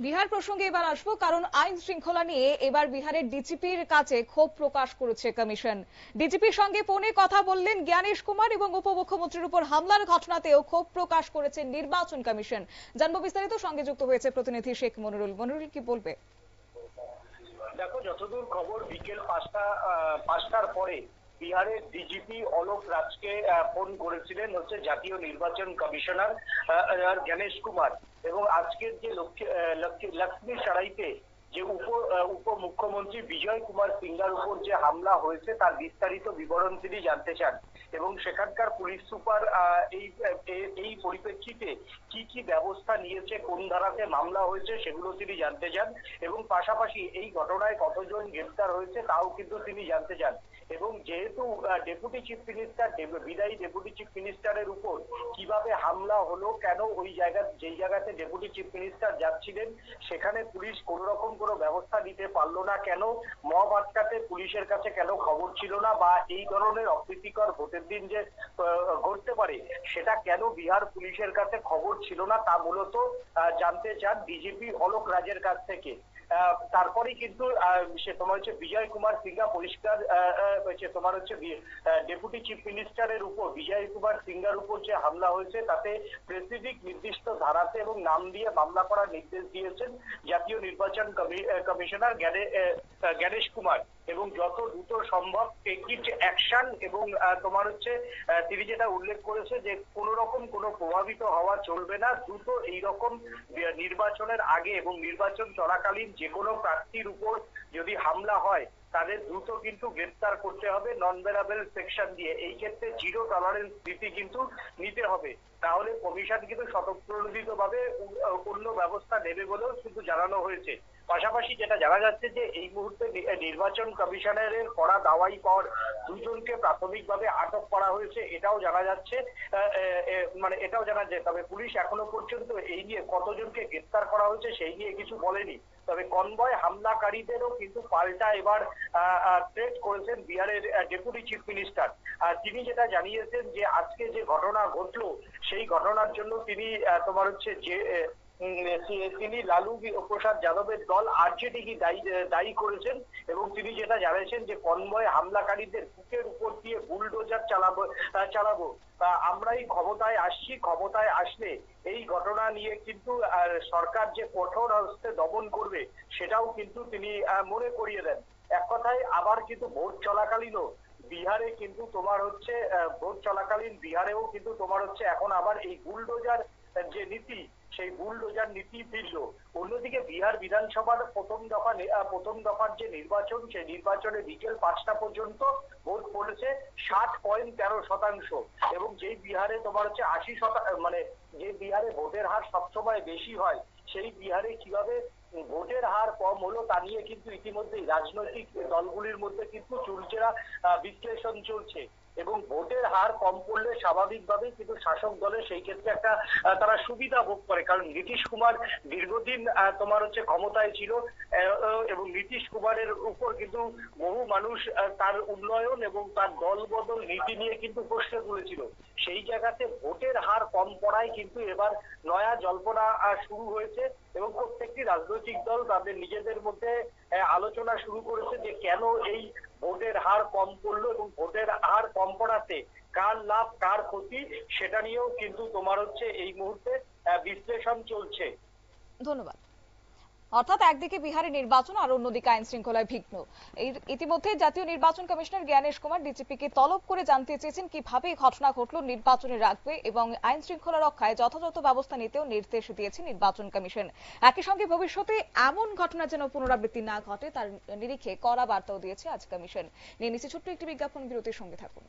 বিহার প্রসঙ্গে এবার আসবো, কারণ আইন শৃঙ্খলা নিয়ে এবার বিহারের ডিজিপির কাছে ক্ষোভ প্রকাশ করেছে কমিশন। ডিজিপির সঙ্গে ফোনে কথা বললেন জ্ঞানেশ কুমার এবং উপমুখ্যমন্ত্রীর উপর হামলার ঘটনাতেও ক্ষোভ প্রকাশ করেছে নির্বাচন কমিশন। জানবো বিস্তারিত, সঙ্গে যুক্ত হয়েছে প্রতিনিধি শেখ মনিরুল। মনিরুল, কি বলবে? দেখো, যতদূর খবর বিকেল 5টার পরে বিহারের ডিজিপি অলোক রাজকে ফোন করেছিলেন জাতীয় নির্বাচন কমিশনার জ্ঞানেশ কুমার, এবং আজকের যে লক্ষ্মী সারাইতে যে উপমুখ্যমন্ত্রী বিজয় কুমার সিংহার উপর যে হামলা হয়েছে তার বিস্তারিত বিবরণ তিনি জানতে চান, এবং সেখানকার পুলিশ সুপার এই পরিপ্রেক্ষিতে কি কি ব্যবস্থা নিয়েছে, কোন ধারাতে মামলা হয়েছে সেগুলো তিনি জানতে চান, এবং পাশাপাশি এই ঘটনায় কতজন গ্রেফতার হয়েছে তাও কিন্তু তিনি জানতে চান। এবং যেহেতু ডেপুটি চিফ মিনিস্টার, বিদায়ী ডেপুটি চিফ মিনিস্টারের উপর কিভাবে হামলা হলো, কেন ওই যেই জায়গাতে ডেপুটি চিফ মিনিস্টার যাচ্ছিলেন সেখানে পুলিশ কোন রকম কোনো ব্যবস্থা নিতে পারলো না, কেন মব আটকাতে পুলিশের কাছে কেন খবর ছিল না, বা এই ধরনের অপ্রীতিকর ভোটের দিন যে ঘটতে পারে সেটা কেন বিহার পুলিশের কাছে খবর ছিল না, তা মূলত জানতে চান ডিজিপি অলোক রাজের কাছ থেকে। তারপরেই কিন্তু সে তোমার বিজয় কুমার সিংহা পরিষ্কার ডেপুটি চিফ মিনিস্টারের উপর বিজয় কুমার সিংহার উপর যে হামলা হয়েছে তাতে স্পেসিফিক নির্দিষ্ট ধারাতে এবং নাম দিয়ে মামলা করার নির্দেশ দিয়েছেন জাতীয় নির্বাচন কমিশনার জ্ঞানেশ কুমার, এবং যত দ্রুত সম্ভব টেকিট অ্যাকশন, এবং তিনি যেটা উল্লেখ করেছে যে কোন রকম কোনো প্রভাবিত হওয়া চলবে না, দ্রুত এইরকম নির্বাচনের আগে এবং নির্বাচন চলাকালীন যে কোনো প্রার্থীর উপর যদি হামলা হয় তাদের দ্রুত কিন্তু গ্রেফতার করতে হবে নন বেরাবেল সেকশন দিয়ে। এই ক্ষেত্রে জিরো টলারেন্স নীতি কিন্তু নিতে হবে, তাহলে কমিশন কিন্তু স্বতঃপ্রণোদিত ভাবে অন্য ব্যবস্থা নেবে বলেও কিন্তু জানানো হয়েছে। পাশাপাশি যেটা জানা যাচ্ছে যে এই মুহূর্তে নির্বাচন কমিশনারের করা দাওয়াই পাওয়ার দুজনকে প্রাথমিকভাবে আটক করা হয়েছে, এটাও জানা যাচ্ছে। তবে পুলিশ এখনো পর্যন্ত এই নিয়ে কতজনকে গ্রেফতার করা হয়েছে সেই নিয়ে কিছু বলেনি। তবে কনভয় হামলাকারীদেরও কিন্তু পাল্টা এবার থ্রেট করেছেন বিহারের ডেপুটি চিফ মিনিস্টার। তিনি যেটা জানিয়েছেন যে আজকে যে ঘটনা ঘটলো সেই ঘটনার জন্য তিনি তিনি লালু প্রসাদ যাদবের দল আরজেডি কি দায়ী করেছেন, এবং তিনি যেটা জানিয়েছেন যে কনভয় হামলাকারীদের বুকের উপর দিয়ে বুলডোজার চালাবো, আমরাই ক্ষমতায় আসছি, ক্ষমতায় আসলে এই ঘটনা নিয়ে কিন্তু সরকার যে কঠোর হস্তে দমন করবে সেটাও কিন্তু তিনি মনে করিয়ে দেন। এক কথায় আবার কিন্তু ভোট চলাকালীনও বিহারে কিন্তু বিহারেও কিন্তু এখন আবার এই বুলডোজার যে নীতি সেই বুলডোজার নীতি ফিরল। অন্যদিকে বিহার বিধানসভার প্রথম দফার যে নির্বাচন সেই নির্বাচনে বিকেল 5টা পর্যন্ত ভোট পড়েছে 60.13%, এবং যেই বিহারে 80%, যে বিহারে ভোটের হার সবসময় বেশি হয় সেই বিহারে কিভাবে ভোটের হার কম হলো তা নিয়ে কিন্তু ইতিমধ্যেই রাজনৈতিক দলগুলির মধ্যে কিন্তু চুলচেরা বিশ্লেষণ চলছে, এবং ভোটের হার কম পড়লে স্বাভাবিকভাবেই কিন্তু শাসক দলের সেই ক্ষেত্রে একটা তারা সুবিধা ভোগ করে, কারণ নীতিশ কুমার দীর্ঘদিন ক্ষমতায় ছিল, এবং নীতিশ কুমারের উপর কিন্তু বহু মানুষ তার উন্নয়ন এবং তার দল বদল নীতি নিয়ে কিন্তু প্রশ্ন তুলেছিল। সেই জায়গাতে ভোটের হার কম পড়ায় কিন্তু এবার নয়া জল্পনা শুরু হয়েছে, এবং প্রত্যেকটি রাজনৈতিক দল তাদের নিজেদের মধ্যে আলোচনা শুরু করেছে যে কেন এই ভোটের হার কম পড়লো, এবং ভোটের হার কম পড়াতে কার লাভ কার ক্ষতি সেটা নিয়েও কিন্তু এই মুহূর্তে বিশ্লেষণ চলছে। ধন্যবাদ। অর্থাৎ একদিকে বিহারে নির্বাচন আর অন্যদিকে আইন শৃঙ্খলায় বিঘ্ন। ইতিমধ্যে জাতীয় নির্বাচন কমিশনার জ্ঞানেশ কুমার ডিজিপিকে তলব করে জানতে চেয়েছেন কিভাবে ঘটনা ঘটল নির্বাচনে রাখবে, এবং আইন শৃঙ্খলা রক্ষায় যথাযথ ব্যবস্থা নিতেও নির্দেশ দিয়েছে নির্বাচন কমিশন। একই সঙ্গে ভবিষ্যতে এমন ঘটনা যেন পুনরাবৃত্তি না ঘটে তার নিরিখে কড়া বার্তাও দিয়েছে আজ কমিশন। নিয়ে নিচ্ছে ছোট্ট একটি বিজ্ঞাপন বিরতির, সঙ্গে থাকুন।